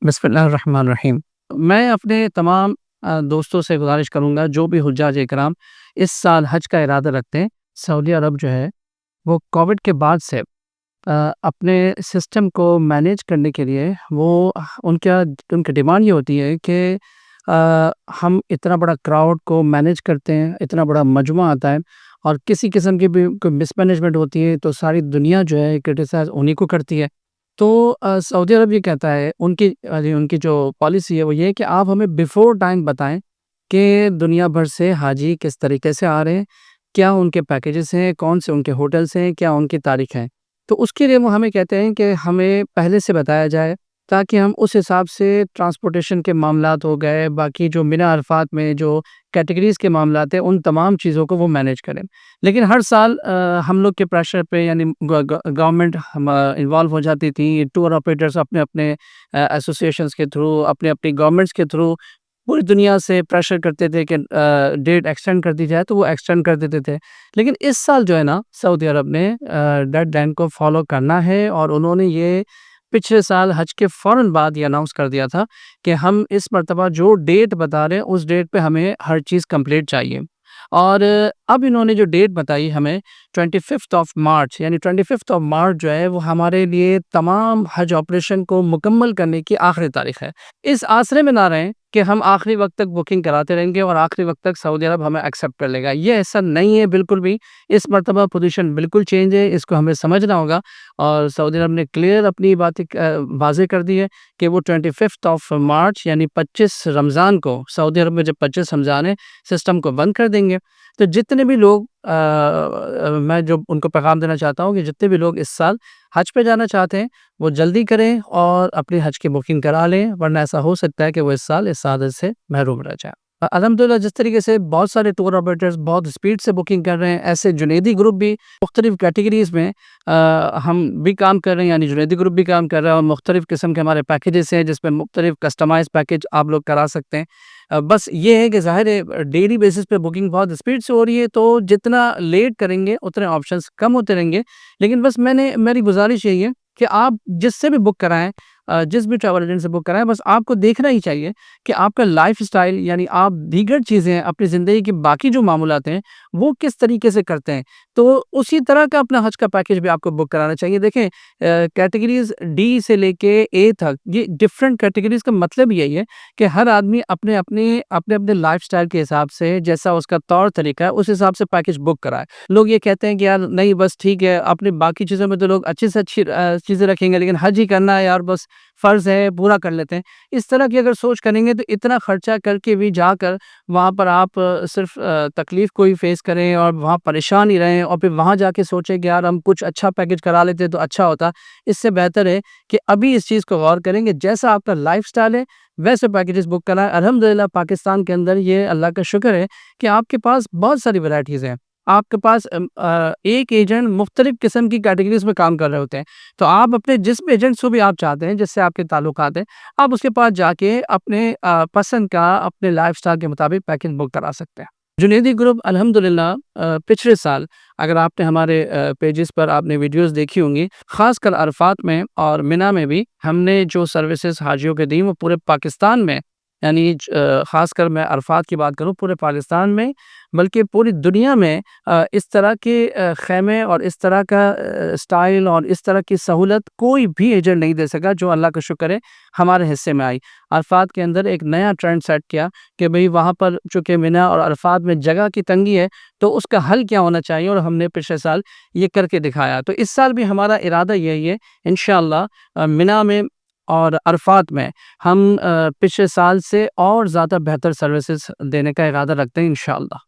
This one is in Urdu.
بسم اللہ الرحمن الرحیم۔ میں اپنے تمام دوستوں سے گزارش کروں گا جو بھی حجاج اکرام اس سال حج کا ارادہ رکھتے ہیں۔ سعودی عرب جو ہے وہ کووڈ کے بعد سے اپنے سسٹم کو مینیج کرنے کے لیے وہ ان کی ڈیمانڈ یہ ہوتی ہے کہ ہم اتنا بڑا کراؤڈ کو مینیج کرتے ہیں، اتنا بڑا مجمع آتا ہے اور کسی قسم کی بھی کوئی مس مینجمنٹ ہوتی ہے تو ساری دنیا جو ہے کرٹیسائز انہیں کو کرتی ہے۔ تو سعودی عرب یہ کہتا ہے، ان کی جو پالیسی ہے وہ یہ ہے کہ آپ ہمیں بیفور ٹائم بتائیں کہ دنیا بھر سے حاجی کس طریقے سے آ رہے ہیں، کیا ان کے پیکیجز ہیں، کون سے ان کے ہوٹلس ہیں، کیا ان کی تاریخ ہیں۔ تو اس کے لیے وہ ہمیں کہتے ہیں کہ ہمیں پہلے سے بتایا جائے تاکہ ہم اس حساب سے ٹرانسپورٹیشن کے معاملات ہو گئے، باقی جو منی عرفات میں جو کیٹیگریز کے معاملات ہیں ان تمام چیزوں کو وہ مینیج کریں۔ لیکن ہر سال ہم لوگ کے پریشر پہ یعنی گورنمنٹ انوالو ہو جاتی تھی، ٹور آپریٹرس اپنے اپنے ایسوسیشنز کے تھرو، اپنے اپنی گورنمنٹس کے تھرو پوری دنیا سے پریشر کرتے تھے کہ ڈیٹ ایکسٹینڈ کر دی جائے تو وہ ایکسٹینڈ کر دیتے تھے۔ لیکن اس سال جو ہے نا سعودی عرب نے ڈیڈ لائن کو فالو کرنا ہے اور انہوں نے یہ پچھلے سال حج کے فوراً بعد یہ اناؤنس کر دیا تھا کہ ہم اس مرتبہ جو ڈیٹ بتا رہے ہیں اس ڈیٹ پہ ہمیں ہر چیز کمپلیٹ چاہیے۔ اور اب انہوں نے جو ڈیٹ بتائی ہمیں 25 مارچ، یعنی 25 مارچ جو ہے وہ ہمارے لیے تمام حج آپریشن کو مکمل کرنے کی آخری تاریخ ہے۔ اس آسرے میں نہ رہیں کہ ہم آخری وقت تک بکنگ کراتے رہیں گے اور آخری وقت تک سعودی عرب ہمیں ایکسیپٹ کر لے گا، یہ ایسا نہیں ہے بالکل بھی۔ اس مرتبہ پوزیشن بالکل چینج ہے، اس کو ہمیں سمجھنا ہوگا اور سعودی عرب نے کلیئر اپنی باتیں واضح کر دی ہے کہ وہ 25 مارچ یعنی 25 رمضان کو، سعودی عرب میں جب 25 رمضان ہے، سسٹم کو بند کر دیں گے۔ تو جتنے بھی لوگ میں جو ان کو پیغام دینا چاہتا ہوں کہ جتنے بھی لوگ اس سال حج پہ جانا چاہتے ہیں وہ جلدی کریں اور اپنی حج کی بکنگ کرا لیں، ورنہ ایسا ہو سکتا ہے کہ وہ اس سال اس سعادت سے محروم رہ جائیں۔ الحمدللہ جس طریقے سے بہت سارے ٹور آپریٹرز بہت اسپیڈ سے بکنگ کر رہے ہیں، ایسے جنیدی گروپ بھی مختلف کیٹیگریز میں ہم بھی کام کر رہے ہیں، یعنی جنیدی گروپ بھی کام کر رہا ہے اور مختلف قسم کے ہمارے پیکیجز ہیں جس میں مختلف کسٹمائز پیکیج آپ لوگ کرا سکتے ہیں۔ بس یہ ہے کہ ظاہر ہے ڈیلی بیسس پہ بکنگ بہت اسپیڈ سے ہو رہی ہے تو جتنا لیٹ کریں گے اتنے آپشنز کم ہوتے رہیں گے۔ لیکن بس میری گزارش یہی ہے کہ آپ جس سے بھی بک کرائیں، جس بھی ٹریول ایجنٹ سے بک کرائیں، بس آپ کو دیکھنا ہی چاہیے کہ آپ کا لائف اسٹائل یعنی آپ دیگر چیزیں اپنی زندگی کی باقی جو معمولات ہیں وہ کس طریقے سے کرتے ہیں، تو اسی طرح کا اپنا حج کا پیکیج بھی آپ کو بک کرانا چاہیے۔ دیکھیں کیٹیگریز ڈی سے لے کے اے تک، یہ ڈفرینٹ کیٹیگریز کا مطلب یہی ہے کہ ہر آدمی اپنے اپنے لائف اسٹائل کے حساب سے جیسا اس کا طور طریقہ ہے اس حساب سے پیکیج بک کرائے۔ لوگ یہ کہتے ہیں کہ یار نہیں بس ٹھیک ہے، اپنی باقی چیزوں میں تو لوگ اچھی سے اچھی چیزیں رکھیں گے لیکن حج ہی کرنا ہے یار، بس فرض ہے پورا کر لیتے ہیں۔ اس طرح کی اگر سوچ کریں گے تو اتنا خرچہ کر کے بھی جا کر وہاں پر آپ صرف تکلیف کو ہی فیس کریں اور وہاں پریشان ہی رہیں اور پھر وہاں جا کے سوچیں کہ یار ہم کچھ اچھا پیکیج کرا لیتے تو اچھا ہوتا۔ اس سے بہتر ہے کہ ابھی اس چیز کو غور کریں گے، جیسا آپ کا لائف سٹائل ہے ویسے پیکیجز بک کرائیں۔ الحمدللہ پاکستان کے اندر یہ اللہ کا شکر ہے کہ آپ کے پاس بہت ساری ورائٹیز ہیں، آپ کے پاس ایک ایجنٹ مختلف قسم کی کیٹیگریز میں کام کر رہے ہوتے ہیں، تو آپ اپنے جس بھی ایجنٹ سے بھی آپ چاہتے ہیں، جس سے آپ کے تعلقات ہیں، آپ اس کے پاس جا کے اپنے پسند کا اپنے لائف سٹائل کے مطابق پیکیج بک کرا سکتے ہیں۔ جنیدی گروپ الحمدللہ پچھلے سال اگر آپ نے ہمارے پیجز پر آپ نے ویڈیوز دیکھی ہوں گی، خاص کر عرفات میں اور منی میں بھی ہم نے جو سروسز حاجیوں کے دی وہ پورے پاکستان میں، یعنی خاص کر میں عرفات کی بات کروں پورے پاکستان میں بلکہ پوری دنیا میں اس طرح کے خیمے اور اس طرح کا سٹائل اور اس طرح کی سہولت کوئی بھی ایجنٹ نہیں دے سکا، جو اللہ کا شکر ہے ہمارے حصے میں آئی۔ عرفات کے اندر ایک نیا ٹرینڈ سیٹ کیا کہ بھئی وہاں پر چونکہ منی اور عرفات میں جگہ کی تنگی ہے تو اس کا حل کیا ہونا چاہیے، اور ہم نے پچھلے سال یہ کر کے دکھایا۔ تو اس سال بھی ہمارا ارادہ یہی ہے انشاءاللہ منی میں اور عرفات میں ہم پچھلے سال سے اور زیادہ بہتر سروسز دینے کا ارادہ رکھتے ہیں انشاءاللہ۔